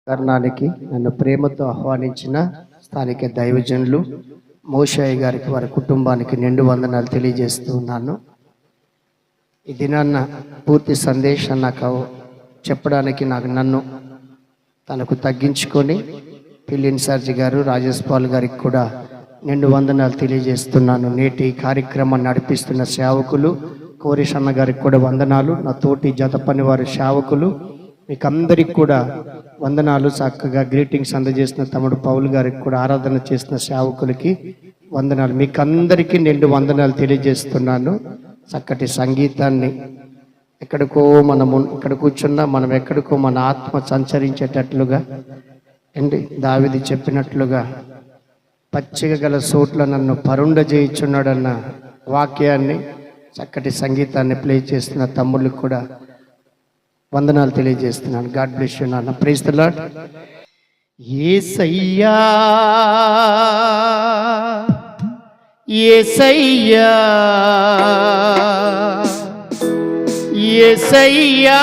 కర్ణానికి నన్ను ప్రేమతో ఆహ్వానించిన స్థానిక దైవజనులు మోషయ్య గారికి వారి కుటుంబానికి నిండు వందనాలు తెలియజేస్తూ ఉన్నాను. ఈ దినాన్న పూర్తి సందేశం నాకు చెప్పడానికి నన్ను తనకు తగ్గించుకొని పిల్లిన్ సర్జీ గారు రాజేష్ పాల్ గారికి కూడా నిండు వందనాలు తెలియజేస్తున్నాను. నేటి కార్యక్రమాన్ని నడిపిస్తున్న సేవకులు కోరేష్ అన్న గారికి కూడా వందనాలు. నా తోటి జత పని వారి సేవకులు మీకు అందరికి కూడా వందనాలు. చక్కగా గ్రీటింగ్స్ అందజేసిన తమ్ముడు పౌల్ గారికి కూడా ఆరాధన చేసిన సేవకులకి వందనాలు. మీకు అందరికీ నిండు వందనాలు తెలియజేస్తున్నాను. చక్కటి సంగీతాన్ని ఎక్కడికో ఇక్కడ కూర్చున్నా మనం ఎక్కడికో మన ఆత్మ సంచరించేటట్లుగా అండి దావీదు చెప్పినట్లుగా పచ్చిక గల చోట్ల నన్ను పరుండ చేయించున్నాడన్న వాక్యాన్ని చక్కటి సంగీతాన్ని ప్లే చేస్తున్న తమ్ముళ్ళకి కూడా వందనాలు తెలియజేస్తున్నాను. గాడ్ బ్లెస్ యు నాన్న. Praise the Lord. యేసయ్యా యేసయ్యా యేసయ్యా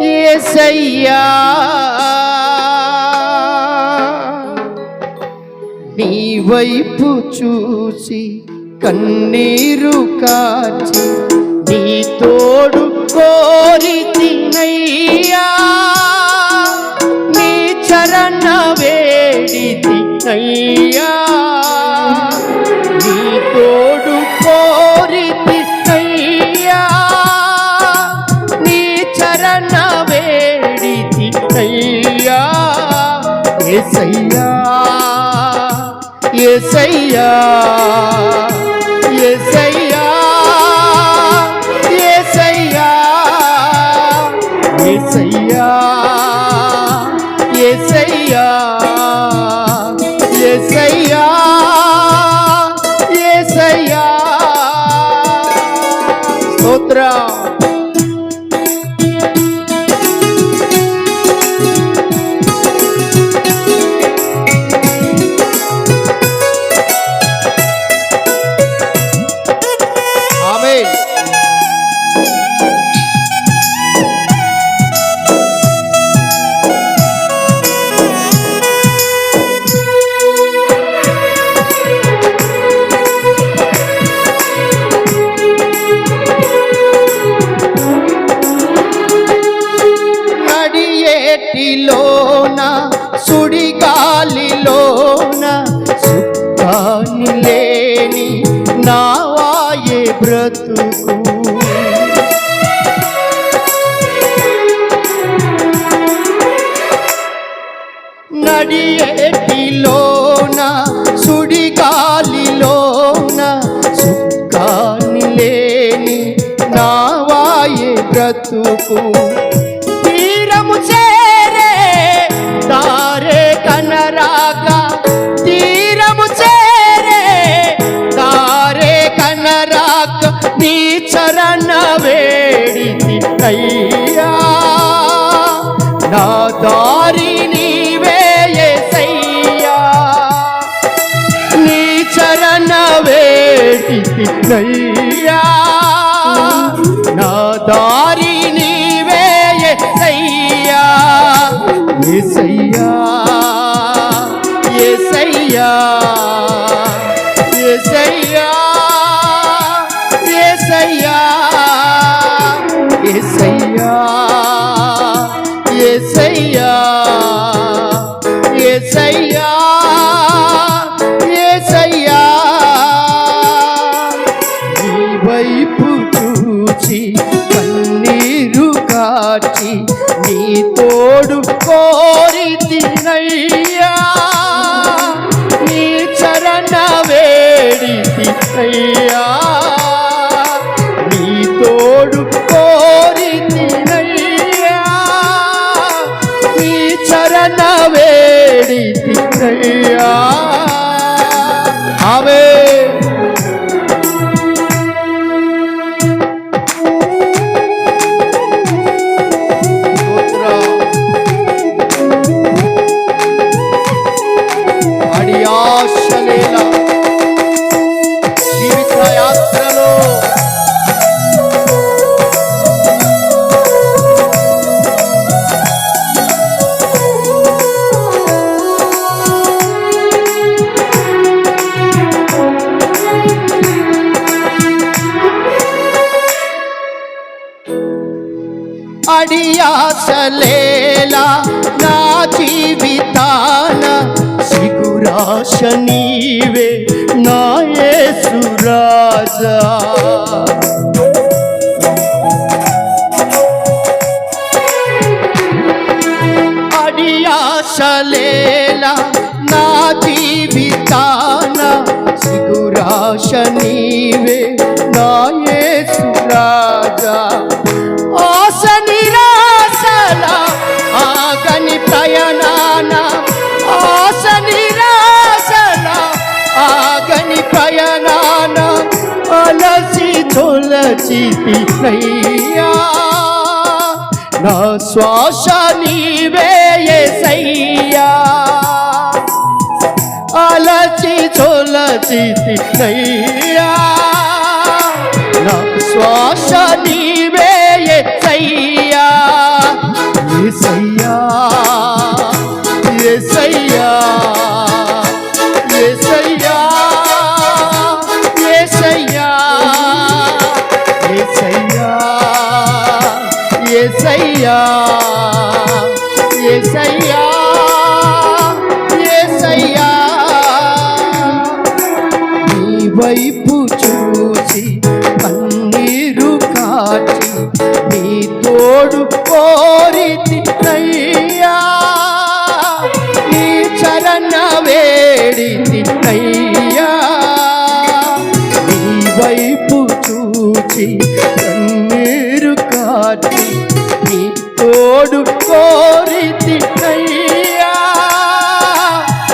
యేసయ్యా నీ వైపు చూసి కన్నీరు కార్చి నీ తోడు కోరి తినయ్యా, నీ చరణ వేడి తినయ్యా, నీ తోడు కోరి తినయ్యా, నీ చరణ వేడి తినయ్యా. యేసయ్యా యేసయ్యా యేసయ్యా యేసయ్యా యేసయ్యా యేసయ్యా యేసయ్యా యేసయ్యా స్తోత్రం. లోన సుడిగాలిలోన సుఖాన్ని లేని నావాయే బ్రతుకు, నడియేటిలోన సుడిగాలిలోన సుఖాన్ని లేని నావాయే బ్రతుకు, తీరము చేరే దారే కనరాక, తీరము చేరే దారే కనరాక నీ చరణ వేడితి అయ్యా, నా దారి నీవే యేసయ్యా, నీ చరణ వేడితి అయ్యా, నా దారి నీవే యేసయ్యా. యేసయ్యా యేసయ్యా యేసయ్యా యేసయ్యా యేసయ్యా యేసయ్యా యేసయ్యా యేసయ్యా నీ వైపు చూచి కన్నీరు కాచి నీ తోడు కోరి తినయ్యా, నీ చరణ వేడి తినయ్యా, నీ తోడు కోరి తినయ్యా, నీ చరణ వేడి తినయ్యా. ఆమేన్. జీవిత యాత్రలో ఆశలేలా నా జీవితాన, సిగురాశ నీవే నా యేసు రాజా. ఆశలేలా నా జీవితాన, సిగురాశ నీవే నా యేసు రాజా. ఆశ నిరాశల ఆగని ప్రయాణాన, ఆశ నిరాశల ఆగని ప్రయాణాన, అలసి తొలచితినయ్యా. నా శ్వాస నీవే యేసయ్యా, అలచి తొలచితినయ్యా. నా శ్వాస నీవే యేసయ్యా. యేసయ్యా యేసయ్యా యేసయ్యా యేసయ్యా యేసయ్యా యేసయ్యా యేసయ్యా యేసయ్యా. నీ వైపు చూసి కన్నీరు కాచి, నీ తోడు కోరితినయ్యా. నీ చరణ వేడితినయ్యా. నీ వైపు చూచి కన్నీరు కాచి, నీ తోడు కోరితినయ్యా.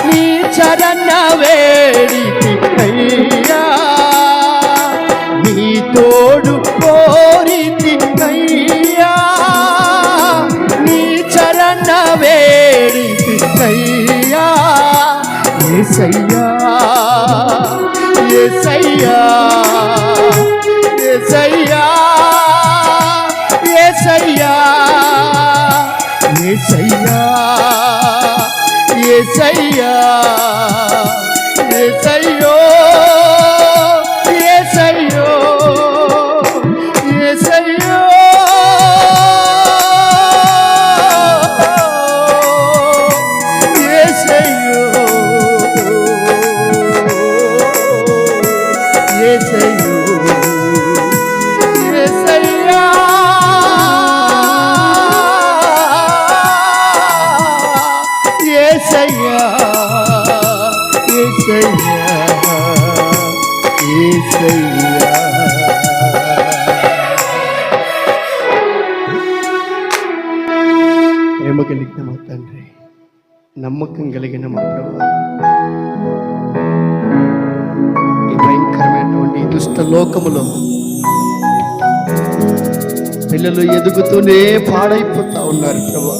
నీ చరణ వేడితినయ్యా. నీ తోడు కోరితినయ్యా. నీ చరణ వేడితినయ్యా. యేసయ్యా యేసయ్యా యేసయ్యా యేసయ్యా యేసయ్యా యేసయ్యా యేసయ్యో యేసయ్యో యేసయ్యో. యేసయ్యో యేసయ్యో యేసయ్యా. యేసయ్యా యేసయ్యా యేసయ్యా. ప్రేమ కలిగిన మా తండ్రి, నమ్మకం కలిగిన మా ప్రభువా, ఈ భయంకరమైనటువంటి దుష్ట లోకములో పిల్లలు ఎదుగుతూనే పాడైపోతా ఉన్నారు ప్రభువా.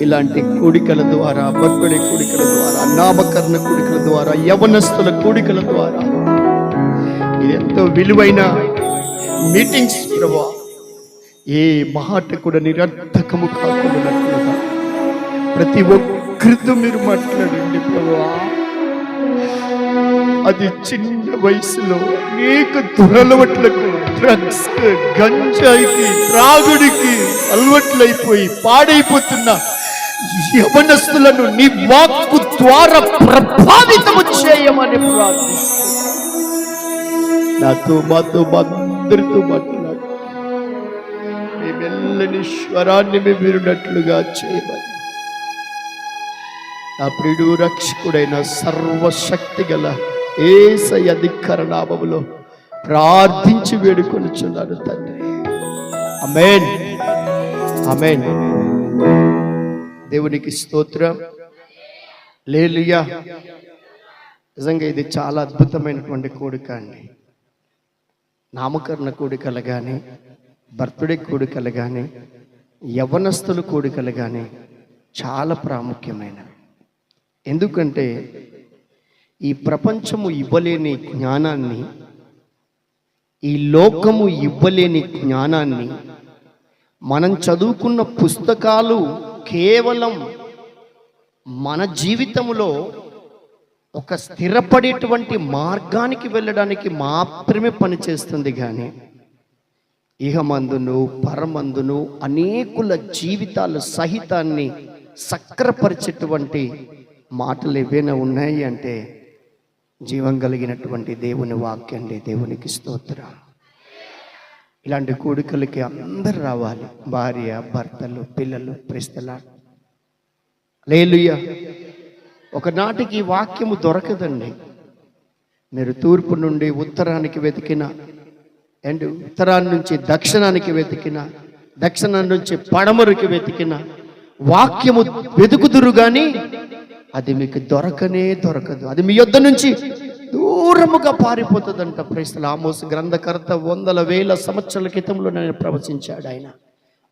ఇలాంటి కూడికల ద్వారా, బర్త్డే కూడికల ద్వారా, నామకరణ కూడికల ద్వారా, యవనస్తుల కూడికల ద్వారా, ఇది ఎంతో విలువైన మీటింగ్స్ ప్రభువా. ఏ మాట కూడా నిరర్థకము కాకుండా ప్రతి ఒక్కరితో మీరు మాట్లాడండి ప్రభువా. అది చిన్న వయసులో అనేక దురలవట్లకు, డ్రగ్స్, గంజాయికి, త్రాగుడికి అలవాట్లయిపోయి పాడైపోతున్న యవనస్తులను నీ వాక్కు ద్వారా ప్రభావితము చేయమని ప్రార్థిస్తున్నాను. నాతో మాతో అందరితో మాట్లాడు. మీ మెల్లని స్వరాన్ని వినున్నట్లుగా చేయమని నా ప్రియుడు రక్షకుడైన సర్వశక్తి గల యేసయ్య అధికార నామములో ప్రార్థించి వేడుకొనుచున్నాను తండ్రి. ఆమేన్ ఆమేన్. దేవునికి స్తోత్రం. హల్లెలూయా. నిజంగా ఇది చాలా అద్భుతమైనటువంటి కూడిక అండి. నామకరణ కూడికలు కానీ, బర్త్డే కూడికలు కానీ, యవనస్తుల కూడికలు కానీ చాలా ప్రాముఖ్యమైనవి. ఎందుకంటే ఈ ప్రపంచము ఇవ్వలేని జ్ఞానాన్ని, ఈ లోకము ఇవ్వలేని జ్ఞానాన్ని, మనం చదువుకున్న పుస్తకాలు కేవలం మన జీవితంలో ఒక స్థిరపడేటువంటి మార్గానికి వెళ్ళడానికి మాత్రమే పనిచేస్తుంది. కానీ ఇహమందును పరమందును అనేకుల జీవితాల సహితాన్ని సక్రపరిచేటువంటి మాటలు ఏవైనా ఉన్నాయి అంటే జీవం కలిగినటువంటి దేవుని వాక్యం అండి. దేవునికి స్తోత్రం. ఇలాంటి కూడికలకి అందరు రావాలి, భార్య భర్తలు పిల్లలు. ప్రైస్తలా హల్లెలూయా. ఒకనాటికి ఈ వాక్యము దొరకదండి. మీరు తూర్పు నుండి ఉత్తరానికి వెతికిన అండ్ ఉత్తరాన్ని నుంచి దక్షిణానికి వెతికిన, దక్షిణం నుంచి పడమరుకి వెతికిన వాక్యము వెతుకుదురు కానీ అది మీకు దొరకనే దొరకదు. అది మీ యొద్ద నుంచి దూరముగా పారిపోతుందంట. ప్రైస్తలా ఆమోస్ గ్రంథకర్త 100,000 సంవత్సరాల క్రితంలో నేను ప్రవచించాడు ఆయన.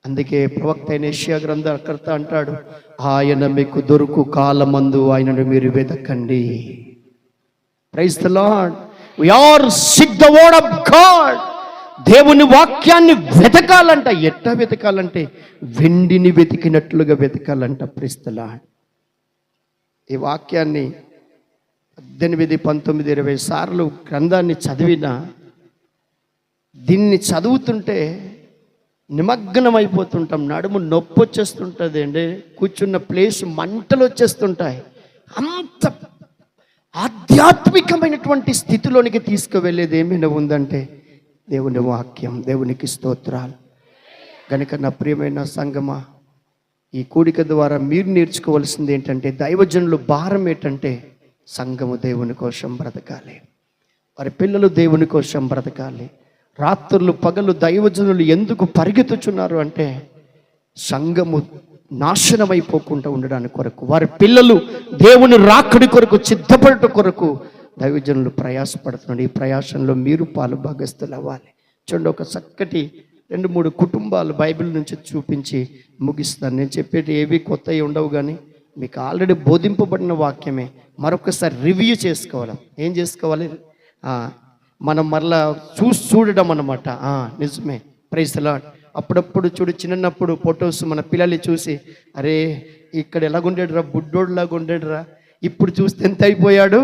అందుకే ప్రవక్త అయిన యెషయా గ్రంథకర్త అంటాడు, ఆయన మీకు దొరుకు కాలమందు ఆయనను మీరు వెతకండి. Praise the Lord. We are seek the word of God. దేవుని వాక్యాన్ని వెతకాలంట. ఎట్లా వెతకాలంటే వెండిని వెతికినట్లుగా వెతకాలంట. Praise the Lord. ఈ వాక్యాన్ని 18, 19, 20 సార్లు గ్రంథాన్ని చదివినా దీన్ని చదువుతుంటే నిమగ్నం అయిపోతుంటాం. నడుము నొప్పి వచ్చేస్తుంటుంది అండి. కూర్చున్న ప్లేస్ మంటలు వచ్చేస్తుంటాయి. అంత ఆధ్యాత్మికమైనటువంటి స్థితిలోనికి తీసుకువెళ్ళేది ఏమైనా ఉందంటే దేవుని వాక్యం. దేవునికి స్తోత్రాలు. కనుక నా ప్రియమైన సంగమా, ఈ కూడిక ద్వారా మీరు నేర్చుకోవాల్సింది ఏంటంటే, దైవజనులు భారం ఏంటంటే సంఘము దేవుని కోసం బ్రతకాలి, వారి పిల్లలు దేవుని కోసం బ్రతకాలి. రాత్రులు పగలు దైవజనులు ఎందుకు పరిగెత్తుచున్నారు అంటే సంఘము నాశనమైపోకుండా ఉండడానికి కొరకు, వారి పిల్లలు దేవుని రాకడి కొరకు సిద్ధపడట కొరకు దైవజనులు ప్రయాసపడుతున్నాడు. ఈ ప్రయాసంలో మీరు పాలు భాగస్తులు అవ్వాలి. చూడండి, ఒక చక్కటి 2-3 కుటుంబాలు బైబిల్ నుంచి చూపించి ముగిస్తాను. నేను చెప్పేటి ఏవి కొత్తవి ఉండవు, కానీ మీకు ఆల్రెడీ బోధింపబడిన వాక్యమే మరొకసారి రివ్యూ చేసుకోవాలి. ఏం చేసుకోవాలి? మనం మరలా చూడడం అన్నమాట. నిజమే. Praise the Lord. అప్పుడప్పుడు చూడు, చిన్నప్పుడు ఫొటోస్ మన పిల్లల్ని చూసి, అరే ఇక్కడ ఎలాగుండేడురా, బుడ్డోడులాగా ఉండేడురా, ఇప్పుడు చూస్తే ఎంత అయిపోయాడు,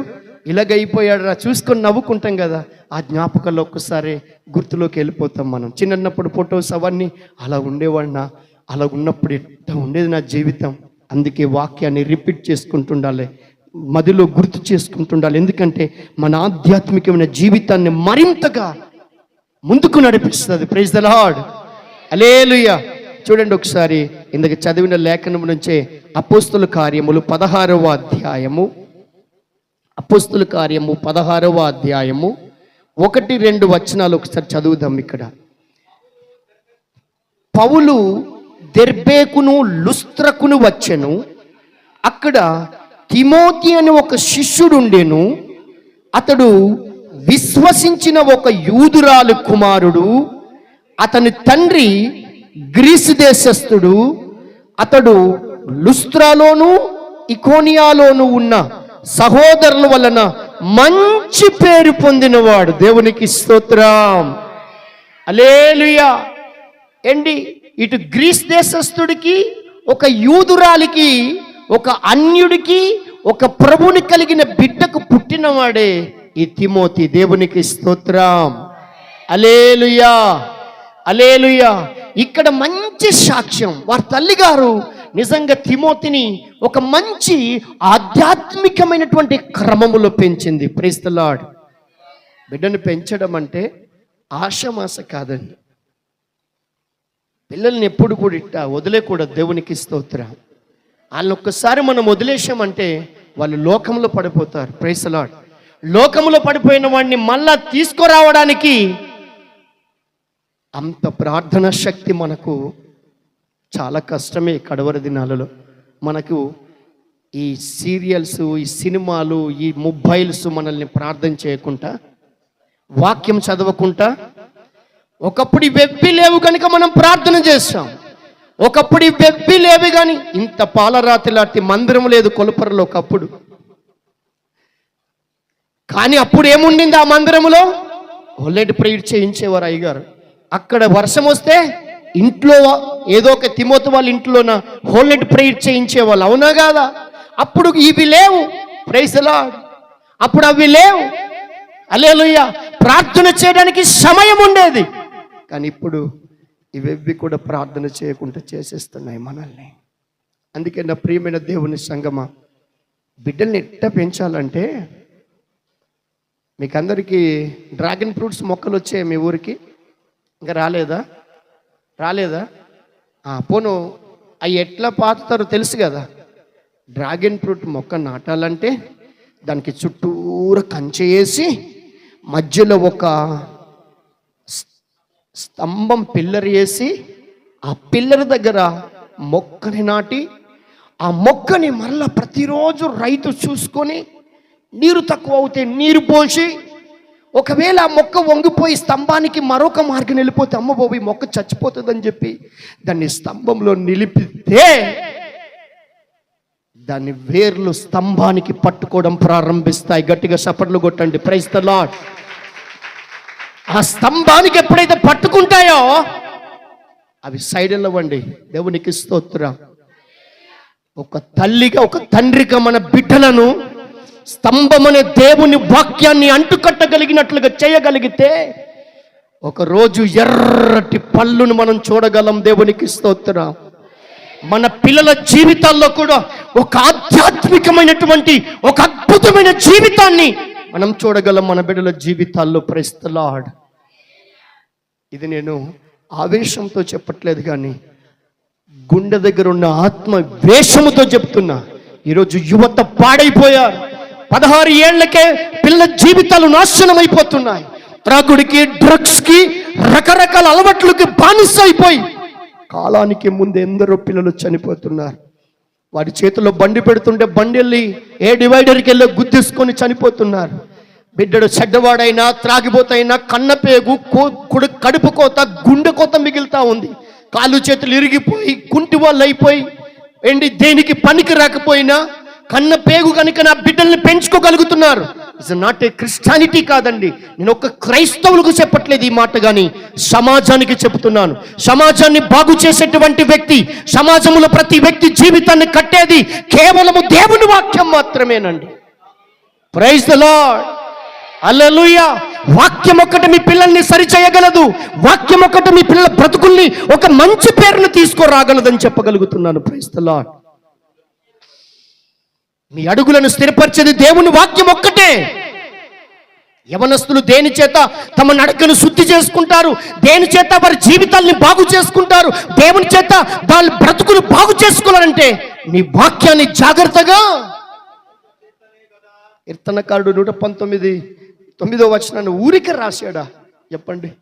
ఇలాగైపోయాడు రా, చూసుకొని నవ్వుకుంటాం కదా. ఆ జ్ఞాపకాల్లో ఒక్కసారి గుర్తులోకి వెళ్ళిపోతాం మనం. చిన్నప్పుడు ఫొటోస్ అవన్నీ అలా ఉండేవాడినా, అలా ఉన్నప్పుడు ఎట్లా ఉండేది నా జీవితం. అందుకే వాక్యాన్ని రిపీట్ చేసుకుంటుండాలి, మదిలో గుర్తు చేసుకుంటుండాలి. ఎందుకంటే మన ఆధ్యాత్మికమైన జీవితాన్ని మరింతగా ముందుకు నడిపిస్తుంది. Praise the Lord. హల్లెలూయా. చూడండి ఒకసారి ఇందుకు చదివిన లేఖనం నుంచే అపోస్తుల కార్యములు 16వ అధ్యాయము, అపోస్తుల కార్యము 16వ అధ్యాయము 1-2 వచనాలు ఒకసారి చదువుదాం. ఇక్కడ పౌలు దెర్బేకును లుస్త్రకును వచ్చెను. అక్కడ తిమోతి అని ఒక శిష్యుడు ఉండెను. అతడు విశ్వసించిన ఒక యూదురాలు కుమారుడు. అతని తండ్రి గ్రీసు దేశస్థుడు. అతడు లుస్త్రాలోను ఇకోనియాలోను ఉన్న సహోదరుల వలన మంచి పేరు పొందినవాడు. దేవునికి స్తోత్రం. హల్లెలూయా. ఏంటి, ఇటు గ్రీస్ దేశస్థుడికి, ఒక యూదురాలికి, ఒక అన్యుడికి, ఒక ప్రభుని కలిగిన బిడ్డకు పుట్టినవాడే ఈ తిమోతి. దేవునికి స్తోత్రం. హల్లెలూయా. హల్లెలూయా. ఇక్కడ మంచి సాక్ష్యం. వారి తల్లిగారు నిజంగా తిమోతిని ఒక మంచి ఆధ్యాత్మికమైనటువంటి క్రమములో పెంచింది. Praise the Lord. బిడ్డను పెంచడం అంటే ఆషమాస కాదండి. పిల్లల్ని ఎప్పుడు కూడా ఇట్టా వదిలేకూడదు. దేవునికి స్తోత్రం. వాళ్ళని ఒక్కసారి మనం వదిలేసామంటే వాళ్ళు లోకంలో పడిపోతారు. Praise the Lord. లోకంలో పడిపోయిన వాడిని మళ్ళా తీసుకురావడానికి అంత ప్రార్థనా శక్తి మనకు చాలా కష్టమే. కడవరి దినాలలో మనకు ఈ సీరియల్స్, ఈ సినిమాలు, ఈ మొబైల్స్ మనల్ని ప్రార్థన చేయకుండా, వాక్యం చదవకుండా, ఒకప్పుడు ఈ వెబ్బి లేవు కనుక మనం ప్రార్థన చేస్తాం. ఒకప్పుడు ఈ వెబ్బి లేవు కానీ ఇంత పాలరాతి లాంటి మందిరం లేదు కొలపరలో ఒకప్పుడు. కానీ అప్పుడు ఏముండింది ఆ మందిరంలో? హోలీ ప్రేయర్ చేయించేవారు అయ్యగారు. అక్కడ వర్షం వస్తే ఇంట్లో ఏదో ఒక తిమోతి వాళ్ళ ఇంట్లోన హోలీ ప్రేయర్ చేయించేవాళ్ళు. అవునా కాదా? అప్పుడు ఇవి లేవు. Praise the Lord. అప్పుడు అవి లేవు. హల్లెలూయా. ప్రార్థన చేయడానికి సమయం ఉండేది. కానీ ఇప్పుడు ఇవేవి కూడా ప్రార్థన చేయకుండా చేసేస్తున్నాయి మనల్ని. అందుకే నా ప్రియమైన దేవుని సంగమా, బిడ్డల్ని ఎట్ట పెంచాలంటే, మీకు అందరికీ డ్రాగన్ ఫ్రూట్స్ మొక్కలు వచ్చాయి మీ ఊరికి? ఇంకా రాలేదా? పోను అవి ఎట్లా పాతుతారో తెలుసు కదా. డ్రాగన్ ఫ్రూట్ మొక్క నాటాలంటే దానికి చుట్టూర కంచె వేసి మధ్యలో ఒక స్తంభం పిల్లర్ వేసి ఆ పిల్లర్ దగ్గర మొక్కని నాటి ఆ మొక్కని మరలా ప్రతిరోజు రైతు చూసుకొని నీరు తక్కువ అవుతే నీరు పోసి, ఒకవేళ ఆ మొక్క వంగిపోయి స్తంభానికి మరొక మార్గం వెళ్ళిపోతే అమ్మ బాబు మొక్క చచ్చిపోతుందని చెప్పి దాన్ని స్తంభంలో నిలిపితే దాని వేర్లు స్తంభానికి పట్టుకోవడం ప్రారంభిస్తాయి. గట్టిగా చప్పట్లు కొట్టండి, ప్రైజ్ ది లార్డ్. ఆ స్తంభానికి ఎప్పుడైతే పట్టుకుంటాయో అవి సైడ్ వెళ్ళవండి. దేవునికి స్తోత్రం. ఒక తల్లిగా ఒక తండ్రిగా మన బిడ్డలను స్తంభమనే దేవుని వాక్యాన్ని అంటుకట్టగలిగినట్లుగా చేయగలిగితే ఒకరోజు ఎర్రటి పళ్ళును మనం చూడగలం. దేవునికి స్తోత్రం. మన పిల్లల జీవితాల్లో కూడా ఒక ఆధ్యాత్మికమైనటువంటి ఒక అద్భుతమైన జీవితాన్ని మనం చూడగలం మన బిడ్డల జీవితాల్లో. Praise the Lord. ఇది నేను ఆవేశంతో చెప్పట్లేదు, కానీ గుండె దగ్గర ఉన్న ఆత్మ వేషముతో చెప్తున్నా. ఈరోజు యువత పాడైపోయారు. 16 ఏళ్లకే పిల్లల జీవితాలు నాశనం అయిపోతున్నాయి. త్రాగుడికి, డ్రగ్స్కి, రకరకాల అలవాట్లకి బానిస అయిపోయి కాలానికి ముందు ఎందరో పిల్లలు చనిపోతున్నారు. వాడి చేతిలో బండి పెడుతుంటే బండి వెళ్ళి ఏ డివైడర్కి వెళ్ళి గుద్దేసుకొని చనిపోతున్నారు. బిడ్డడు చెడ్డవాడైనా త్రాగిపోతైనా కన్నపేగు, కడుపు కోత, గుండె కోత మిగులుతా ఉంది. కాళ్ళు చేతులు ఇరిగిపోయి కుంటి వాళ్ళు అయిపోయి దేనికి పనికి రాకపోయినా కన్న పేగు కనుక నా బిడ్డల్ని పెంచుకోగలుగుతున్నారు. ఇట్స్ నాట్ ఏ క్రిస్టియానిటీ కాదండి. నేను ఒక క్రైస్తవులకు చెప్పట్లేదు ఈ మాట, కానీ సమాజానికి చెప్తున్నాను. సమాజాన్ని బాగు చేసేటువంటి వ్యక్తి, సమాజంలో ప్రతి వ్యక్తి జీవితాన్ని కట్టేది కేవలము దేవుని వాక్యం మాత్రమేనండి. Praise the Lord. హల్లెలూయా. వాక్యం ఒక్కటి మీ పిల్లల్ని సరిచేయగలదు. వాక్యం ఒక్కటి మీ పిల్లల బ్రతుకుల్ని ఒక మంచి పేరును తీసుకురాగలదని చెప్పగలుగుతున్నాను. Praise the Lord. మీ అడుగులను స్థిరపరిచేది దేవుని వాక్యం ఒక్కటే. యవనస్తులు దేని చేత తమ నడకను శుద్ధి చేసుకుంటారు, దేని చేత వారి జీవితాల్ని బాగు చేసుకుంటారు, దేవుని చేత వాళ్ళ బ్రతుకులు బాగు చేసుకోవాలంటే నీ వాక్యాన్ని జాగ్రత్తగా. కీర్తనకారుడు 119:9 వచనాన్ని ఊరికే రాశాడా చెప్పండి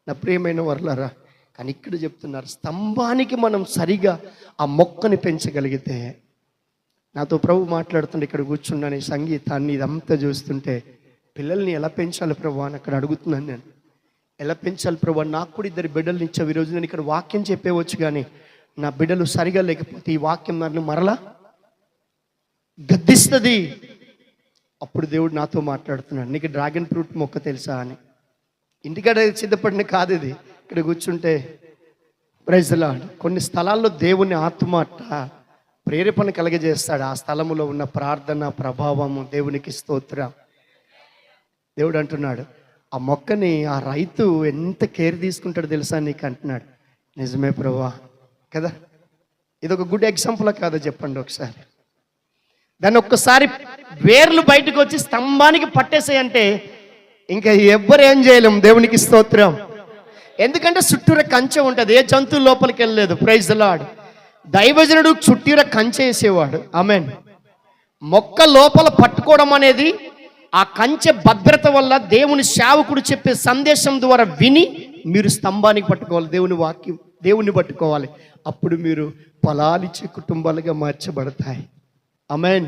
నా ప్రియమైన వర్లారా? కానీ ఇక్కడ చెప్తున్నారు, స్తంభానికి మనం సరిగా ఆ మొక్కని పెంచగలిగితే. నాతో ప్రభు మాట్లాడుతుంటే ఇక్కడ కూర్చున్నాను, ఈ సంగీతాన్ని ఇదంతా చూస్తుంటే పిల్లల్ని ఎలా పెంచాలి ప్రభు అని అక్కడ అడుగుతున్నాను. నేను ఎలా పెంచాలి ప్రభు? నాకు కూడా 2 బిడ్డలు ఇచ్చావు. ఈరోజు నేను ఇక్కడ వాక్యం చెప్పేవచ్చు, కానీ నా బిడ్డలు సరిగా లేకపోతే ఈ వాక్యం నన్ను మరలా గద్దిస్తుంది. అప్పుడు దేవుడు నాతో మాట్లాడుతున్నాడు, నీకు డ్రాగన్ ఫ్రూట్ మొక్క తెలుసా అని. ఇంటికాడ సిద్ధపడిన కాదు ఇది, ఇక్కడ కూర్చుంటే. Praise the Lord. కొన్ని స్థలాల్లో దేవుని ఆత్మ ప్రేరేపణ కలగజేస్తాడు. ఆ స్థలములో ఉన్న ప్రార్థన ప్రభావము దేవునికి స్తోత్రం. దేవుడు అంటున్నాడు, ఆ మొక్కని ఆ రైతు ఎంత కేర్ తీసుకుంటాడు తెలుసా నీకు అంటున్నాడు. నిజమే ప్రభువా కదా. ఇది ఒక గుడ్ ఎగ్జాంపుల్ కాదా చెప్పండి ఒకసారి. దాన్ని ఒక్కసారి వేర్లు బయటకు వచ్చి స్తంభానికి పట్టేసాయంటే ఇంకా ఎవ్వరు ఏం చేయలేము. దేవునికి స్తోత్రం. ఎందుకంటే చుట్టూర కంచె ఉంటుంది, ఏ జంతువు లోపలికి వెళ్ళలేదు. Praise the Lord. దైవజనుడు చుట్టూర కంచె వేసేవాడు. ఆమేన్. మొక్క లోపల పట్టుకోవడం అనేది ఆ కంచె భద్రత వల్ల దేవుని సేవకుడు చెప్పే సందేశం ద్వారా విని మీరు స్తంభానికి పట్టుకోవాలి. దేవుని వాక్యం, దేవుని పట్టుకోవాలి. అప్పుడు మీరు ఫలాలిచ్చే కుటుంబాలుగా మార్చబడతాయి. ఆమేన్.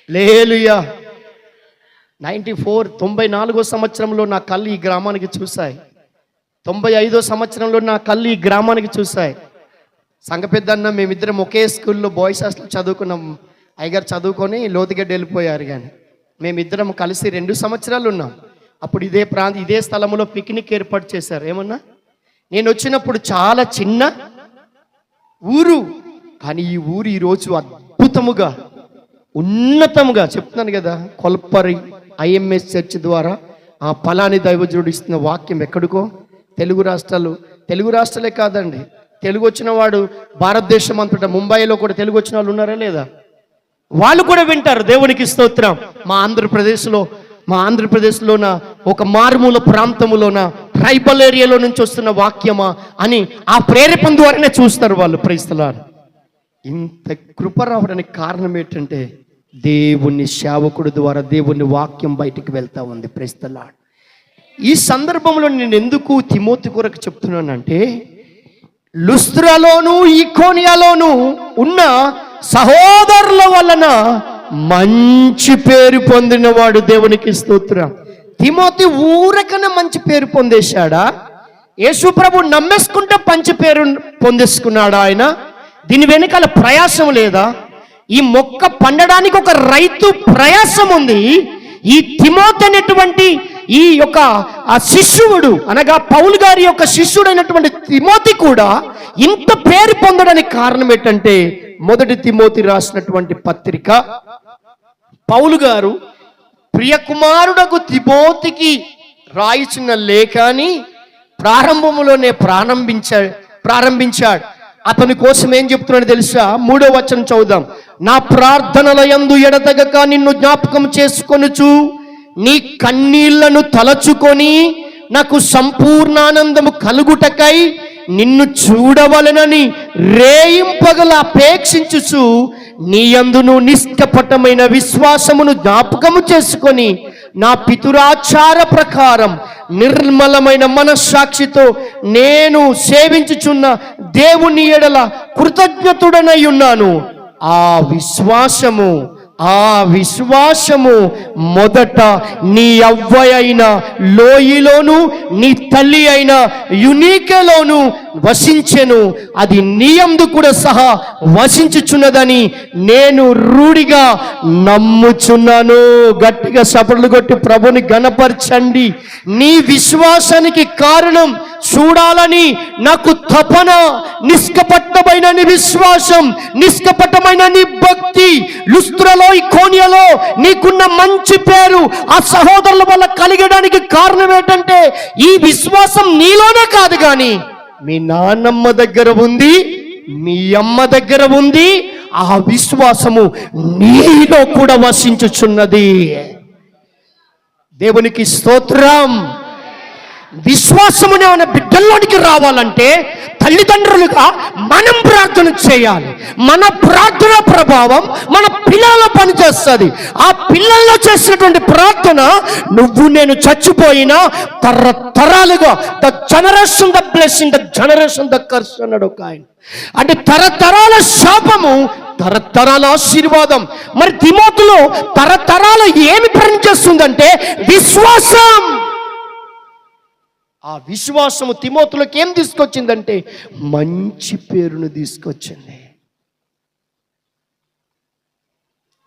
హల్లెలూయా. 94 సంవత్సరంలో నా కళ్ళు ఈ గ్రామానికి చూశాయి. 95 సంవత్సరంలో నా కళ్ళు ఈ గ్రామానికి చూశాయి. సంఘ పెద్దన్న మేమిద్దరం ఒకే స్కూల్లో బాయ్స్ హాస్టల్ చదువుకున్నాం. అయ్యగారు చదువుకొని లోతుగడ్డ వెళ్ళిపోయారు, కానీ మేమిద్దరం కలిసి 2 సంవత్సరాలు ఉన్నాం. అప్పుడు ఇదే స్థలంలో పిక్నిక్ ఏర్పాటు చేశారు. ఏమన్నా నేను వచ్చినప్పుడు చాలా చిన్న ఊరు, కానీ ఈ ఊరు ఈరోజు అద్భుతముగా ఉన్నతముగా చెప్తున్నాను కదా. కొల్పరి IMS చర్చ్ ద్వారా ఆ ఫలాని దైవజనుడు ఇస్తున్న వాక్యం ఎక్కడికో తెలుగు రాష్ట్రాలే కాదండి, తెలుగు వచ్చిన వాడు భారతదేశం అంతటా ముంబైలో కూడా తెలుగు వచ్చిన వాళ్ళు ఉన్నారా లేదా? వాళ్ళు కూడా వింటారు. దేవునికి స్తోత్రం. మా ఆంధ్రప్రదేశ్లోన ఒక మారుమూల ప్రాంతములోన ట్రైబల్ ఏరియాలో నుంచి వస్తున్న వాక్యమా అని ఆ ప్రేరేపణ ద్వారానే చూస్తారు వాళ్ళు. Praise the Lord. ఇంత కృప రావడానికి కారణం ఏంటంటే దేవుని సేవకుడు ద్వారా దేవుని వాక్యం బయటికి వెళ్తా ఉంది. Praise the Lord. ఈ సందర్భంలో నేను ఎందుకు తిమోతి కొరకు చెప్తున్నానంటే, లుస్త్రలోను ఈకోనియాలోను ఉన్న సహోదరుల వలన మంచి పేరు పొందినవాడు. దేవునికి స్తోత్రం. తిమోతి ఊరకన మంచి పేరు పొందేశాడా? యేసు ప్రభు నమ్మేసుకుంటే మంచి పేరు పొందేసుకున్నాడా ఆయన? దీని వెనకాల ప్రయాసం లేదా? ఈ మొక్క పండడానికి ఒక రైతు ప్రయాసం ఉంది. ఈ తిమోతి అనేటువంటి ఈ యొక్క ఆ శిష్యుడు అనగా పౌలు గారి యొక్క శిష్యుడైనటువంటి తిమోతి కూడా ఇంత పేరు పొందడానికి కారణం ఏంటంటే, మొదటి తిమోతి రాసినటువంటి పత్రిక పౌలు గారు ప్రియకుమారుడకు తిమోతికి రాయించిన లేఖని ప్రారంభములోనే ప్రారంభించాడు. అతని కోసం ఏం చెప్తున్నాడు తెలుసా? 3వ వచనం చదువుదాం. నా ప్రార్థనల యందు ఎడతెగక నిన్ను జ్ఞాపకం చేసుకొనుచు నీ కన్నీళ్లను తలచుకొని నాకు సంపూర్ణానందము కలుగుటకై నిన్ను చూడవలెనని రేయింపగల అపేక్షించుచు నీ యందును నిష్కపటమైన విశ్వాసమును జ్ఞాపకము చేసుకొని నా పితురాచార ప్రకారం నిర్మలమైన మనస్సాక్షితో నేను సేవించుచున్న దేవుని ఎడల కృతజ్ఞతుడనై ఉన్నాను. ఆ విశ్వాసము మొదట నీ అవ్వ అయిన లోయలోను నీ తల్లి అయిన యునీకెలోను వసించెను. అది నీ యందు కూడా సహా వసించుచున్నదని నేను రూఢిగా నమ్ముచున్నాను. గట్టిగా చప్పట్లు కొట్టి ప్రభుని ఘనపరచండి. నీ విశ్వాసానికి కారణం చూడాలని నాకు తపన. నిష్కపటమైన నీ విశ్వాసం, నిష్కపటమైన నీ భక్తి, లుస్త్రలో ఈకోనియాలో నీకున్న మంచి పేరు ఆ సహోదరుల వల్ల కలిగడానికి కారణం ఏంటంటే, ఈ విశ్వాసం నీలోనే కాదు కానీ మీ నాన్నమ్మ దగ్గర ఉంది, మీ అమ్మ దగ్గర ఉంది. ఆ విశ్వాసము నీలో కూడా వసించుచున్నది. దేవునికి స్తోత్రం. విశ్వాసమునే మన బిడ్డల్లోనికి రావాలంటే తల్లిదండ్రులుగా మనం ప్రార్థన చేయాలి. మన ప్రార్థన ప్రభావం మన పిల్లల్లో పనిచేస్తుంది. ఆ పిల్లల్లో చేసినటువంటి ప్రార్థన నువ్వు నేను చచ్చిపోయినా తరతరాలుగా, the generation the blessing, the generation the curse అన్నాడు ఒక ఆయన. అంటే తరతరాల శాపము, తరతరాల ఆశీర్వాదం. మరి తిమోతిలో తరతరాలు ఏమి పనిచేస్తుందంటే విశ్వాసం. ఆ విశ్వాసము తిమోతిలోకి ఏం తీసుకొచ్చిందంటే మంచి పేరును తీసుకొచ్చింది.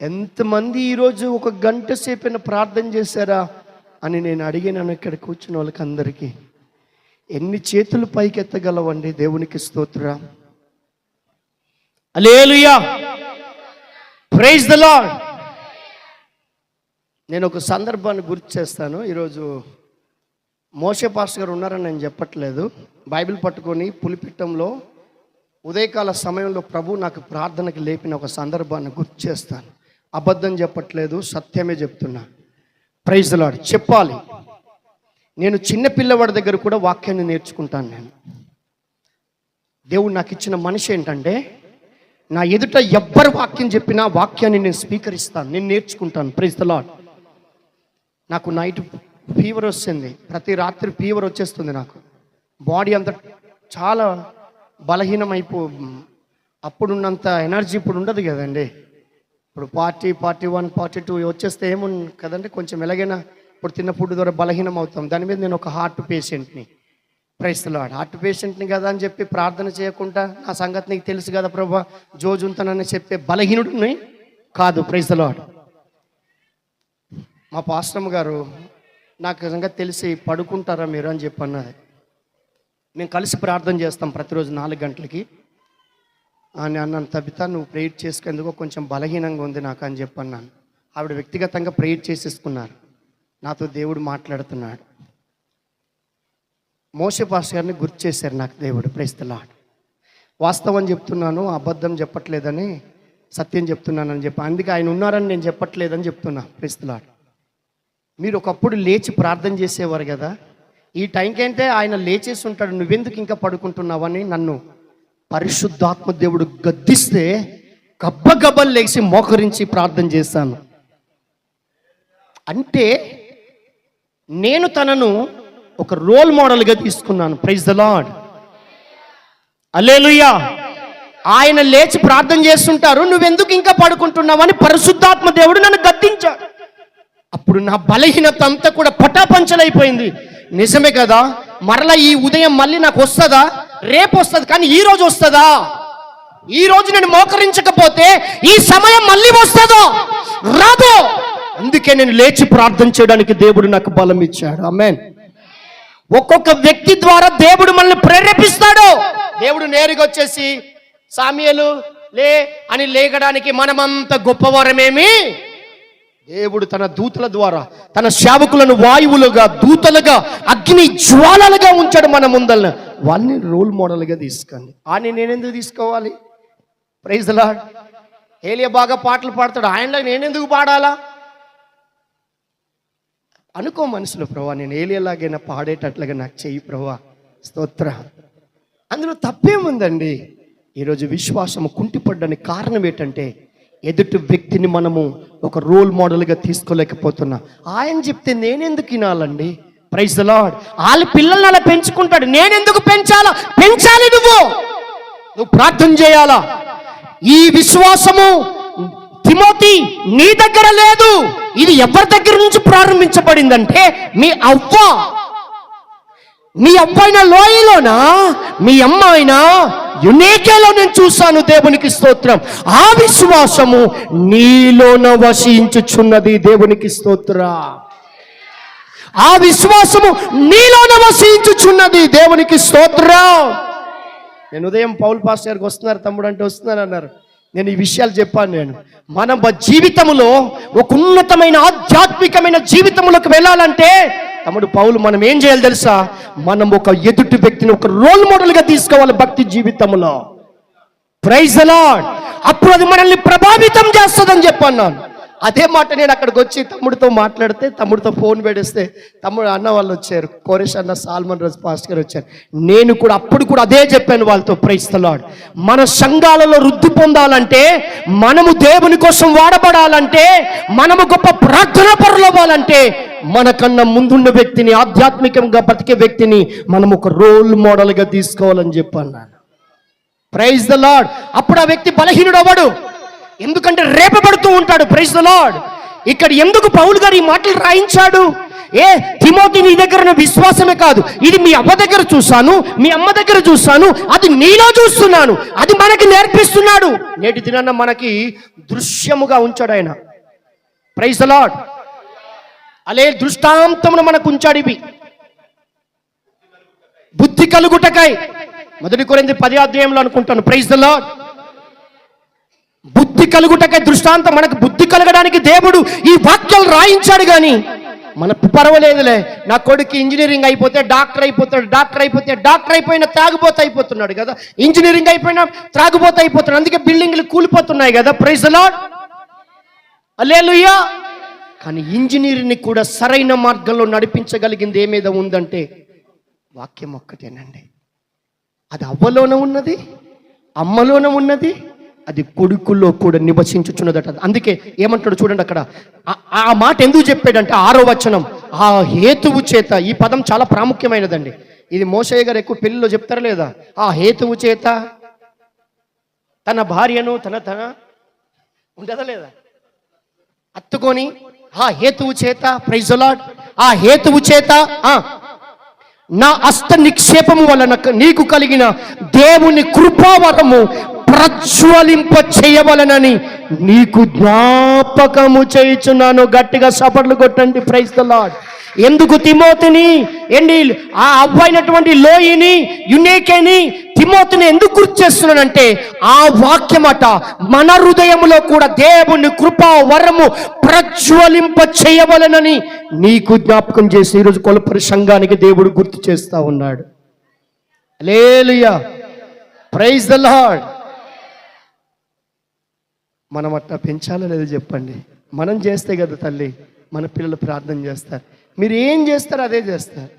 ఎంతమంది ఈరోజు ఒక గంట సేపైనా ప్రార్థన చేశారా అని నేను అడిగినాను ఇక్కడ కూర్చున్న వాళ్ళకి అందరికీ. ఎన్ని చేతులు పైకెత్తగలవండి? దేవునికి స్తోత్రం. హల్లెలూయా, ప్రైజ్ ది లార్డ్. నేను ఒక సందర్భాన్ని గుర్తు చేస్తాను. ఈరోజు మోషే పాస్టర్ గారు ఉన్నారని నేను చెప్పట్లేదు. బైబిల్ పట్టుకొని పులిపిట్టంలో ఉదయకాల సమయంలో ప్రభు నాకు ప్రార్థనకి లేపిన ఒక సందర్భాన్ని గుర్తు చేస్తాను. అబద్ధం చెప్పట్లేదు, సత్యమే చెప్తున్నా. Praise the Lord. చెప్పాలి. నేను చిన్న పిల్లవాడి దగ్గర కూడా వాక్యాన్ని నేర్చుకుంటాను. నేను దేవుడు నాకు ఇచ్చిన మనిషి ఏంటంటే, నా ఎదుట ఎవ్వరు వాక్యం చెప్పినా వాక్యాన్ని నేను స్వీకరిస్తాను, నేను నేర్చుకుంటాను. Praise the Lord. నాకు నైట్ ఫీవర్ వస్తుంది, ప్రతి రాత్రి ఫీవర్ వచ్చేస్తుంది. నాకు బాడీ అంతా చాలా బలహీనమైపో, అప్పుడున్నంత ఎనర్జీ ఇప్పుడు ఉండదు కదండి. ఇప్పుడు 40, 41, 42 వచ్చేస్తే ఏముంది కదండి, కొంచెం ఎలాగైనా ఇప్పుడు తిన్న ఫుడ్ ద్వారా బలహీనం అవుతాం. దాని మీద నేను ఒక హార్ట్ పేషెంట్ని. Praise the lord. హార్ట్ పేషెంట్ని కదా అని చెప్పి ప్రార్థన చేయకుండా నా సంగతి నీకు తెలుసు కదా ప్రభా జోజుంతానని చెప్పే బలహీనుడిని కాదు. Praise the Lord. మా పాస్టమ్ గారు నాకు సంగతి తెలిసి పడుకుంటారా మీరు అని చెప్పి అన్నది. మేము కలిసి ప్రార్థన చేస్తాం ప్రతిరోజు 4 గంటలకి అని అన్నాను. తబితా నువ్వు ప్రేయర్ చేసుకెందుకో కొంచెం బలహీనంగా ఉంది నాకు అని చెప్పి అన్నాను. ఆవిడ వ్యక్తిగతంగా ప్రేయర్ చేసేసుకున్నారు. నాతో దేవుడు మాట్లాడుతున్నాడు. మోషే పాస్టర్ గారిని గుర్తు చేశారు నాకు దేవుడు. Praise the Lord. వాస్తవం చెప్తున్నాను, అబద్ధం చెప్పట్లేదని, సత్యం చెప్తున్నానని చెప్పి, అందుకే ఆయన ఉన్నారని నేను చెప్పట్లేదని చెప్తున్నా. Praise the Lord. మీరు ఒకప్పుడు లేచి ప్రార్థన చేసేవారు కదా, ఈ టైంకంటే ఆయన లేచేసి ఉంటాడు, నువ్వెందుకు ఇంకా పడుకుంటున్నావని నన్ను పరిశుద్ధాత్మ దేవుడు గద్దిస్తే గబ్బగబ్బలు లేచి మోకరించి ప్రార్థన చేశాను. అంటే నేను తనను ఒక రోల్ మోడల్గా తీసుకున్నాను. Praise the Lord. హల్లెలూయా. ఆయన లేచి ప్రార్థన చేస్తుంటారు, నువ్వెందుకు ఇంకా పడుకుంటున్నావని పరిశుద్ధాత్మ దేవుడు నన్ను గద్దించాడు. అప్పుడు నా బలహీనత అంతా కూడా పటాపంచలైపోయింది. నిజమే కదా, మరలా ఈ ఉదయం మళ్ళీ నాకు వస్తుందా? రేపు వస్తుంది, కానీ ఈ రోజు వస్తుందా? ఈ రోజు నేను మోకరించకపోతే ఈ సమయం మళ్ళీ వస్తుందో రాదో? అందుకే నేను లేచి ప్రార్థన చేయడానికి దేవుడు నాకు బలం ఇచ్చాడు. ఆమేన్. ఒక్కొక్క వ్యక్తి ద్వారా దేవుడు మనల్ని ప్రేరేపిస్తాడు. దేవుడు నేరుగా వచ్చేసి సామ్యూయేలు లే అని లేగడానికి మనమంత గొప్పవారమేమి. దేవుడు తన దూతల ద్వారా తన సేవకులను వాయువులుగా, దూతలుగా, అగ్ని జ్వాలలుగా ఉంచాడు మన ముందల్ని. వాళ్ళని రోల్ మోడల్గా తీసుకోండి. అని నేనెందుకు తీసుకోవాలి? Praise the Lord. ఏలియా బాగా పాటలు పాడతాడు, ఆయనలో నేనెందుకు పాడాలా అనుకో మనసులో. ప్రభా, నేను ఏలియాలాగైనా పాడేటట్లుగా నాకు చెయ్యి ప్రభా, స్తోత్ర. అందులో తప్పేముందండి? ఈరోజు విశ్వాసము కుంటిపడ్డానికి కారణం ఏంటంటే ఎదుటి వ్యక్తిని మనము ఒక రోల్ మోడల్గా తీసుకోలేకపోతున్నా. ఆయన చెప్తే నేనెందుకు వినాలండి? Praise the lord. వాళ్ళ పిల్లల్ని అలా పెంచుకుంటాడు, నేనెందుకు పెంచాలా? పెంచాలి నువ్వు ప్రార్థన చేయాలా. ఈ విశ్వాసము తిమోతి నీ దగ్గర లేదు. ఇది ఎవరి దగ్గర నుంచి ప్రారంభించబడిందంటే మీ అవ్వైన లోయలోనా, మీ అమ్మ అయినా యునేకేలో నేను చూశాను. దేవునికి స్తోత్రం. ఆ విశ్వాసము నీలోన వసించుచున్నది. దేవునికి స్తోత్ర. ఆ విశ్వాసము నీలోన వసించుచున్నది. దేవునికి స్తోత్రం. నేను ఉదయం పౌల్ పాస్టర్ గారికి వస్తున్నారు తమ్ముడు అంటే వస్తున్నారు అన్నారు. నేను ఈ విషయాలు చెప్పాను. మన జీవితంలో ఒక ఉన్నతమైన ఆధ్యాత్మికమైన జీవితంలోకి వెళ్ళాలంటే తమ్ముడు పౌలు మనం ఏం చేయాలి తెలుసా? మనం ఒక ఎదుటి వ్యక్తిని ఒక రోల్ మోడల్గా తీసుకోవాలి భక్తి జీవితంలో. Praise the Lord. అప్పుడు అది మనల్ని ప్రభావితం చేస్తుందని చెప్పన్నాను. అదే మాట నేను అక్కడికి వచ్చి తమ్ముడితో మాట్లాడితే, తమ్ముడితో ఫోన్ పెడిస్తే తమ్ముడు అన్న వాళ్ళు వచ్చారు, కోరేష్ అన్న, సాల్మన్ రాజు పాస్టర్ గారు వచ్చారు. నేను కూడా అప్పుడు కూడా అదే చెప్పాను వాళ్ళతో. Praise the Lord. మన సంఘాలలో వృద్ధి పొందాలంటే, మనము దేవుని కోసం వాడబడాలంటే, మనము గొప్ప ప్రార్థన పరులు అవ్వాలంటే, మనకన్నా ముందున్న వ్యక్తిని, ఆధ్యాత్మికంగా బ్రతికే వ్యక్తిని మనం ఒక రోల్ మోడల్గా తీసుకోవాలని చెప్పన్నాను. Praise the Lord. అప్పుడు ఆ వ్యక్తి బలహీనుడు అవ్వడు, ఎందుకంటే రేపబడుతూ ఉంటాడు. Praise the Lord. ఇక్కడ ఎందుకు పౌలు గారు ఈ మాటలు రాయించాడు? తిమోతి, నీ దగ్గర విశ్వాసమే కాదు, ఇది మీ అవ్వ దగ్గర చూశాను, మీ అమ్మ దగ్గర చూశాను, అది నీలో చూస్తున్నాను, అది మనకి నేర్పిస్తున్నాడు. నేటి దినాన మనకి దృశ్యముగా ఉంచాడు ఆయన. Praise the Lord. అలే దృష్టాంతమును మనకు ఉంచాడు. ఇవి బుద్ధి కలుగుటకై 1 కొరింథీ 10వ అధ్యాయంలో అనుకుంటాను. Praise the Lord. బుద్ధి కలుగుటకై దృష్టాంతం. మనకు బుద్ధి కలగడానికి దేవుడు ఈ వాక్యాలు రాయించాడు. కానీ మనకు పర్వాలేదులే, నా కొడుకు ఇంజనీరింగ్ అయిపోతే డాక్టర్ అయిపోతాడు, డాక్టర్ అయిపోయినా త్రాగుబోతు అయిపోతున్నాడు కదా, ఇంజనీరింగ్ అయిపోయినా త్రాగుబోతు అయిపోతున్నాడు, అందుకే బిల్డింగ్లు కూలిపోతున్నాయి కదా. Praise the Lord. హల్లెలూయా. కానీ ఇంజనీర్ని కూడా సరైన మార్గంలో నడిపించగలిగింది ఏమేదో ఉందంటే వాక్యం ఒక్కటేనండి. అది అవ్వలోనే ఉన్నది, అమ్మలోనే ఉన్నది, అది కొడుకుల్లో కూడా నివసించుచున్నదట. అందుకే ఏమంటాడు చూడండి అక్కడ. ఆ మాట ఎందుకు చెప్పాడంటే 6వ వచనం, ఆ హేతువు చేత. ఈ పదం చాలా ప్రాముఖ్యమైనదండి. ఇది మోషయ్య గారు ఎక్కువ పెళ్లిలో చెప్తారా లేదా? ఆ హేతువు చేత తన భార్యను తన ఉండదా లేదా అత్తుకొని, ఆ హేతువు చేత, ప్రైజ్ ది లార్డ్, ఆ హేతువు చేత నా హస్త నిక్షేపము వలన నీకు కలిగిన దేవుని కృపావరము ప్రజ్వలింప చేయవలనని నీకు జ్ఞాపకము చేయుచున్నాను. గట్టిగా చప్పట్లు కొట్టండి. Praise the Lord. ఎందుకు తిమోతిని, ఆ అవ్వైనటువంటి లోయిని, యునేకేని తిమోతిని ఎందుకు గుర్తు చేస్తున్నానంటే ఆ వాక్యమట మన హృదయములో కూడా దేవుని కృపా వరము ప్రజ్వలింప చేయవలెనని నీకు జ్ఞాపకం చేసి ఈరోజు కొలపరి సంఘానికి దేవుడు గుర్తు చేస్తా ఉన్నాడు. హల్లెలూయా, ప్రైజ్ ద లార్డ్. మనం అట్లా పెంచాలో లేదో చెప్పండి. మనం చేస్తే కదా తల్లి మన పిల్లలు ప్రార్థన చేస్తారు. మీరు ఏం చేస్తారో అదే చేస్తారు.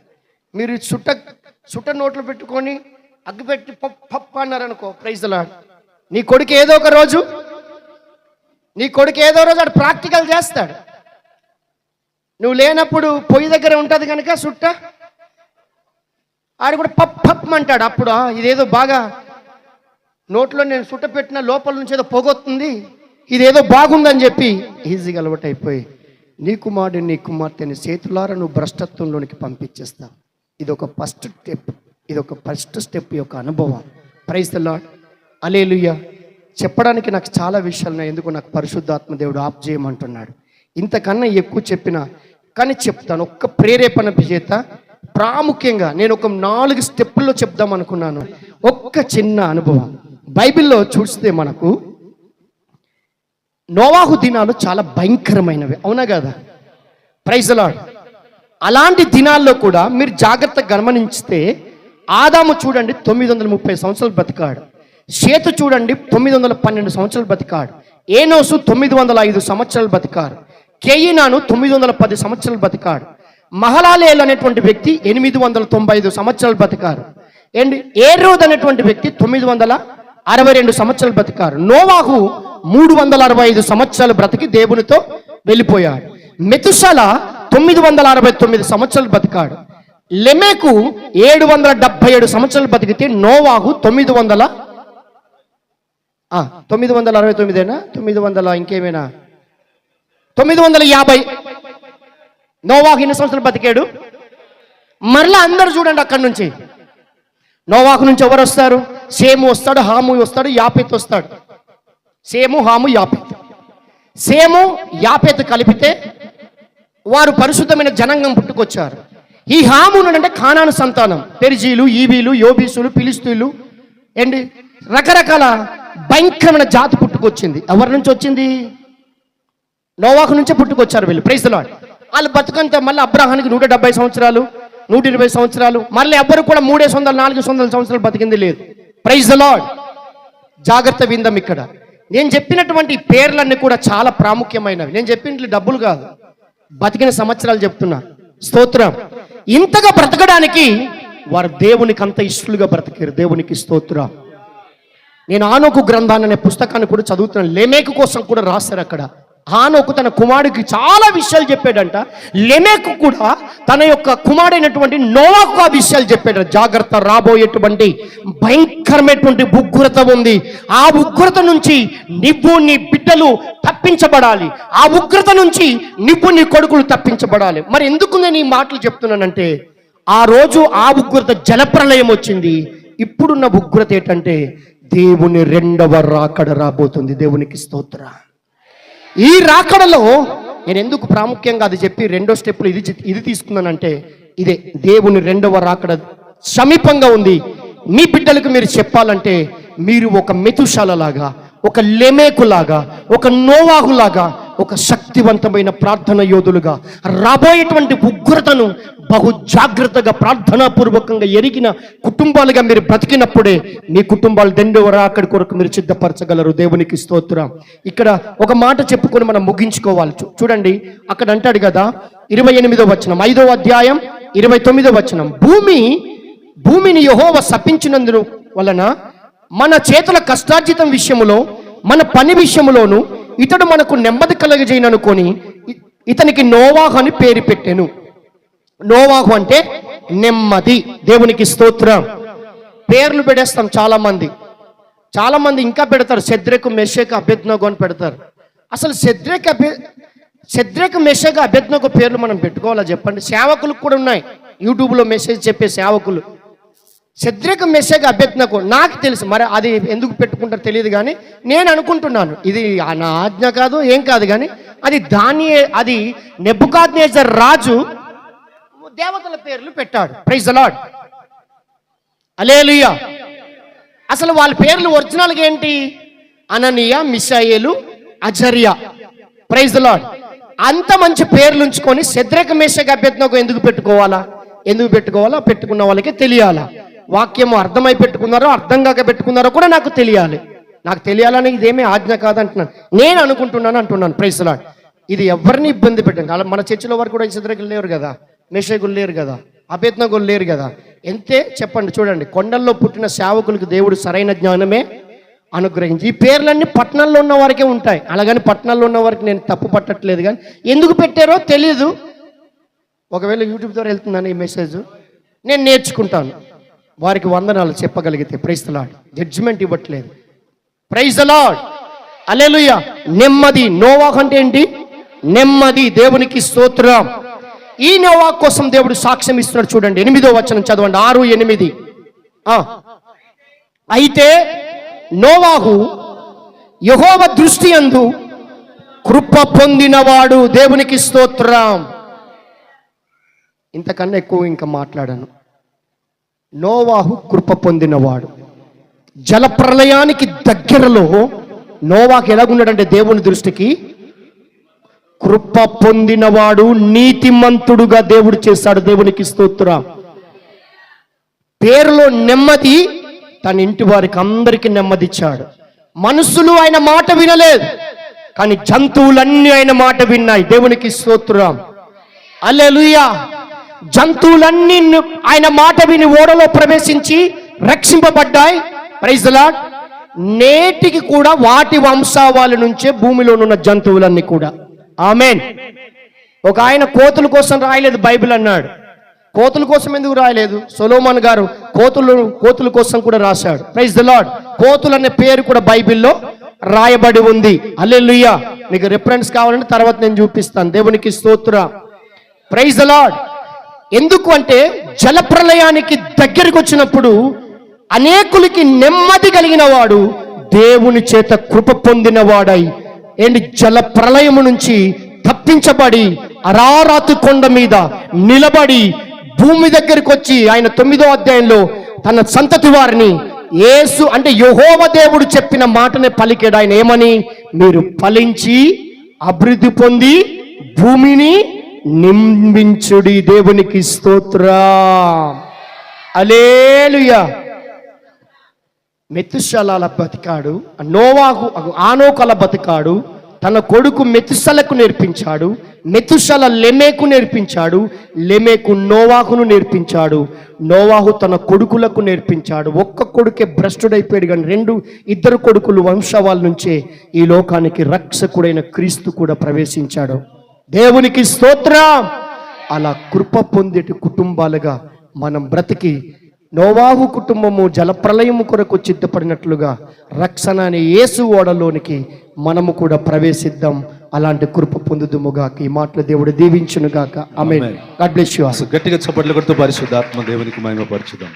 మీరు చుట్ట నోట్లు పెట్టుకొని అగ్గి పెట్టి పప్పు అన్నారనుకో, ప్రైజ్ ద లార్డ్, నీ కొడుకు ఏదో రోజు ఆడు ప్రాక్టికల్ చేస్తాడు. నువ్వు లేనప్పుడు పొయ్యి దగ్గర ఉంటుంది కనుక చుట్ట ఆడు కూడా పప్పు అంటాడు. అప్పుడు ఇదేదో బాగా నోట్లో నేను చుట్ట పెట్టిన లోపల నుంచి ఏదో పొగొస్తుంది, ఇదేదో బాగుందని చెప్పి ఈజీగా అలవాటు అయిపోయి నీ కుమారుడు నీ కుమార్తెని చేతులారా నువ్వు భ్రష్టత్వంలోనికి పంపించేస్తావు. ఇదొక ఫస్ట్ స్టెప్ యొక్క అనుభవం. ప్రైజ్ ద లార్డ్, హల్లెలూయా. చెప్పడానికి నాకు చాలా విషయాలు ఉన్నాయి, ఎందుకు నాకు పరిశుద్ధాత్మ దేవుడు ఆప్ చేయమంటున్నాడు. ఇంతకన్నా ఎక్కువ చెప్పినా కానీ చెప్తాను. ఒక్క ప్రేరేపణ చేత ప్రాముఖ్యంగా నేను ఒక 4 స్టెప్పుల్లో చెప్దాం అనుకున్నాను. ఒక్క చిన్న అనుభవం బైబిల్లో చూస్తే మనకు నోవాహు దినాలు చాలా భయంకరమైనవి, అవునా కదా? Praise the Lord. అలాంటి దినాల్లో కూడా మీరు జాగ్రత్తగా గమనించితే ఆదాము చూడండి 930 సంవత్సరాలు బతికాడు. షేతు చూడండి 912 సంవత్సరాలు బతికాడు. ఏనోసు 905 సంవత్సరాలు బతికాడు. కేయినాను 910 సంవత్సరాలు బతికాడు. మహలాలేలు అనేటువంటి వ్యక్తి 895 సంవత్సరాలు బతికారు. అండ్ ఏరోద్ అనేటువంటి వ్యక్తి 962 సంవత్సరాలు బతికారు. నోవాహు 365 సంవత్సరాలు బ్రతికి దేవునితో వెళ్ళిపోయాడు. మెతుషల 969 సంవత్సరాలు బతికాడు. లెమెకు 777 సంవత్సరాలు బతికితే నోవాహు 969 ఇంకేమైనా 950. నోవాహు ఎన్ని సంవత్సరాలు బతికాడు? మరలా అందరూ చూడండి, అక్కడి నుంచి నోవాహు నుంచి ఎవరు వస్తారు? సేము వస్తాడు, హాము వస్తాడు, యాపెత్ వస్తాడు. సేము, హాము, యాపెత్. సేము యాపెత్ కలిపితే వారు పరిశుద్ధమైన జనాంగం పుట్టుకొచ్చారు. ఈ హాము అంటే కానాను సంతానం. పెరిజీలు, ఈవీలు, యోబీసులు, ఫిలిస్తీన్లు అండ్ రకరకాల భయంకరమైన జాతి పుట్టుకొచ్చింది. ఎవరి నుంచి వచ్చింది? నోవాహు నుంచే పుట్టుకొచ్చారు వీళ్ళు. Praise the Lord. వాళ్ళు బతుకంతా మళ్ళీ అబ్రహానికి 170 సంవత్సరాలు, 120 సంవత్సరాలు, మళ్ళీ ఎవ్వరు కూడా 300, 400 సంవత్సరాలు బతికింది లేదు. Praise the Lord. జాగ్రత్త విందాం. ఇక్కడ నేను చెప్పినటువంటి పేర్లన్నీ కూడా చాలా ప్రాముఖ్యమైనవి. నేను చెప్పినట్లు డబ్బులు కాదు, బతికిన సంవత్సరాలు చెప్తున్నా. స్తోత్రం. ఇంతగా బ్రతకడానికి వారు దేవునికి అంత ఇష్టలుగా బ్రతికారు. దేవునికి స్తోత్రం. నేను ఆనోకు గ్రంథాన్ని అనే పుస్తకాన్ని కూడా చదువుతున్నాను. లెమెకు కోసం కూడా రాశారు అక్కడ. హానోకు తన కుమారుడికి చాలా విషయాలు చెప్పాడంట. లెమెకు కూడా తన యొక్క కుమారుడైనటువంటి నోవాహుకు ఆ విషయాలు చెప్పాడు. జాగ్రత్త, రాబోయేటువంటి భయంకరమైనటువంటి ఉగ్రత ఉంది. ఆ ఉగ్రత నుంచి నువ్వు నీ బిడ్డలు తప్పించబడాలి. ఆ ఉగ్రత నుంచి నువ్వు నీ కొడుకులు తప్పించబడాలి. మరి ఎందుకు నేను ఈ మాటలు చెప్తున్నానంటే, ఆ రోజు ఆ ఉగ్రత జలప్రలయం వచ్చింది. ఇప్పుడున్న ఉగ్రత ఏంటంటే దేవుని 2వ రాకడ రాబోతుంది. దేవునికి స్తోత్రం. ఈ రాకడలో నేను ఎందుకు ప్రాముఖ్యంగా అది చెప్పి 2వ స్టెప్లో ఇది తీసుకున్నానంటే, ఇదే దేవుని 2వ రాకడ సమీపంగా ఉంది. మీ బిడ్డలకు మీరు చెప్పాలంటే మీరు ఒక మెతుషాలలాగా, ఒక లెమెకులాగా, ఒక నోవాహులాగా, ఒక శక్తివంతమైన ప్రార్థన యోధులుగా రాబోయేటువంటి ఉగ్రతను బహు జాగ్రత్తగా ప్రార్థనాపూర్వకంగా ఎరిగిన కుటుంబాలుగా మీరు బ్రతికినప్పుడే మీ కుటుంబాలు 2వ రాకడ కొరకు మీరు సిద్ధపరచగలరు. దేవునికి స్తోత్రం. ఇక్కడ ఒక మాట చెప్పుకొని మనం ముగించుకోవాలి. చూడండి, అక్కడ అంటాడు కదా 28వ వచనం, 5వ అధ్యాయం 29వ వచనం, భూమిని యెహోవా శపించినందు వలన మన చేతుల కష్టార్జితం విషయములో, మన పని విషయములోను ఇతడు మనకు నెమ్మది కలగజేయననుకొని ఇతనికి నోవాహు అని పేరు పెట్టెను. నోవాహు అంటే నెమ్మది. దేవునికి స్తోత్రం. పేర్లు పెడేస్తాం చాలా మంది ఇంకా పెడతారు. శద్రకు, మెషకు, అబేద్నగో అని పెడతారు. అసలు శద్రకు, మెషకు, అబేద్నగో పేర్లు మనం పెట్టుకోవాలా చెప్పండి? సేవకులకు కూడా ఉన్నాయి, యూట్యూబ్లో మెసేజ్ చెప్పే సేవకులు. శద్రకు, మెషకు, అబేద్నగో నాకు తెలుసు, మరి అది ఎందుకు పెట్టుకుంటారో తెలియదు. కానీ నేను అనుకుంటున్నాను ఇది నా ఆజ్ఞ కాదు, ఏం కాదు, కానీ అది నెబుకద్నెజర్ రాజు దేవతల పేర్లు పెట్టాడు. Praise the Lord. హల్లెలూయా. అసలు వాళ్ళ పేర్లు ఒరిజినల్గా ఏంటి? అననీయ, మిషాయేలు, అజర్యా. Praise the Lord. అంత మంచి పేర్లు ఉంచుకొని శద్రక, మేషక్, అబేద్నెగో ఎందుకు పెట్టుకోవాలా? పెట్టుకున్న వాళ్ళకే తెలియాలా? వాక్యము అర్థమై పెట్టుకున్నారో అర్థం కాక పెట్టుకున్నారో కూడా నాకు తెలియాలి. నాకు తెలియాలని ఇదేమీ ఆజ్ఞ కాదంటున్నాను, నేను అంటున్నాను. Praise the Lord. ఇది ఎవరిని ఇబ్బంది పెట్టాం. మన చర్చిలో వారు కూడా శద్రకులు లేరు కదా, మేషకులు లేరు కదా, అబేద్నెగోలు లేరు కదా. ఎంతే చెప్పండి. చూడండి, కొండల్లో పుట్టిన సేవకులకు దేవుడు సరైన జ్ఞానమే అనుగ్రహించి. ఈ పేర్లన్నీ పట్టణాల్లో ఉన్న వారికే ఉంటాయి. అలాగని పట్టణాల్లో ఉన్న వారికి నేను తప్పు పట్టట్లేదు, కానీ ఎందుకు పెట్టారో తెలియదు. ఒకవేళ యూట్యూబ్ ద్వారా వెళ్తుందని ఈ మెసేజ్ నేను నేర్చుకుంటాను. వారికి వందనాలు చెప్పగలిగితే. Praise the Lord. జడ్జిమెంట్ ఇవ్వట్లేదు. Praise the Lord. హల్లెలూయా. నెమ్మది. నోవాహు అంటే ఏంటి? నెమ్మది. దేవునికి స్తోత్రం. ఈ నోవాహు కోసం దేవుడు సాక్ష్యం ఇస్తున్నాడు. చూడండి 8వ వచనం చదవండి. 6, 8. అయితే నోవాహు యెహోవా దృష్టి యందు కృప పొందినవాడు. దేవునికి స్తోత్రం. ఇంతకన్నా ఎక్కువ ఇంకా మాట్లాడాను. నోవాహు కృప పొందినవాడు. జలప్రలయానికి దగ్గరలో నోవాహు ఎలాగున్నాడంటే దేవుని దృష్టికి కృప పొందినవాడు, నీతిమంతుడుగా దేవుడు చేశాడు. దేవునికి స్తోత్రం. పేరులో నెమ్మది, తన ఇంటి వారికి అందరికీ నెమ్మదిచ్చాడు. మనుషులు ఆయన మాట వినలేదు, కానీ జంతువులన్నీ ఆయన మాట విన్నాయి. దేవునికి స్తోత్రం. హల్లెలూయా. జంతువులన్నీ ఆయన మాట విని ఓడలో ప్రవేశించి రక్షింపబడ్డాయి. Praise the lord. నేటికి కూడా వాటి వంశావళి నుంచే భూమిలోనున్న జంతువులన్నీ కూడా. ఆమేన్. ఒక ఆయన కోతుల కోసం రాయలేదు బైబిల్ అన్నాడు. కోతుల కోసం ఎందుకు రాయలేదు? సొలొమోన్ గారు కోతుల కోసం కూడా రాశాడు. Praise the Lord. కోతులు అనే పేరు కూడా బైబిల్లో రాయబడి ఉంది. హల్లెలూయా. మీకు రిఫరెన్స్ కావాలంటే తర్వాత నేను చూపిస్తాను. దేవునికి స్తోత్రం. Praise the Lord. ఎందుకు అంటే జలప్రలయానికి దగ్గరికి వచ్చినప్పుడు అనేకులకి నెమ్మది కలిగిన వాడు, దేవుని చేత కృప పొందిన వాడై జల ప్రళయము నుంచి తప్పించబడి అరారాతు కొండ మీద నిలబడి భూమి దగ్గరికి వచ్చి ఆయన 9వ అధ్యాయంలో తన సంతతి వారిని యేసు అంటే యెహోవా దేవుడు చెప్పిన మాటనే పలికాడు. ఆయన ఏమని? మీరు ఫలించి అభివృద్ధి పొంది భూమిని నిందించుడి. దేవునికి స్తోత్రం. హల్లెలూయా. మెతుషలాల బతికాడు, నోవాహు ఆనోకల బతికాడు, తన కొడుకు మెతుషలకు నేర్పించాడు, మెతుషల లెమెకు నేర్పించాడు, లెమెకు నోవాహును నేర్పించాడు, నోవాహు తన కొడుకులకు నేర్పించాడు. ఒక్క కొడుకే భ్రష్టుడైపోయాడు, కానీ ఇద్దరు కొడుకులు వంశవాళ్ళ నుంచే ఈ లోకానికి రక్షకుడైన క్రీస్తు కూడా ప్రవేశించాడు. దేవునికి స్తోత్రం. అలా కృప పొందేటి కుటుంబాలుగా మనం బ్రతికి నోవాహు కుటుంబము జలప్రలయము కొరకు సిద్ధపడినట్లుగా రక్షణ అనే యేసు ఓడలోనికి మనము కూడా ప్రవేశిద్దాం. అలాంటి కృప పొందుదుముగాక. ఈ మాటలు దేవుడు దీవించునుగాక. ఆమేన్. God bless you. గట్టిగా చప్పట్లు కొడుతూ పరిశుద్ధాత్మ దేవునికి మహిమ పరచుదాం.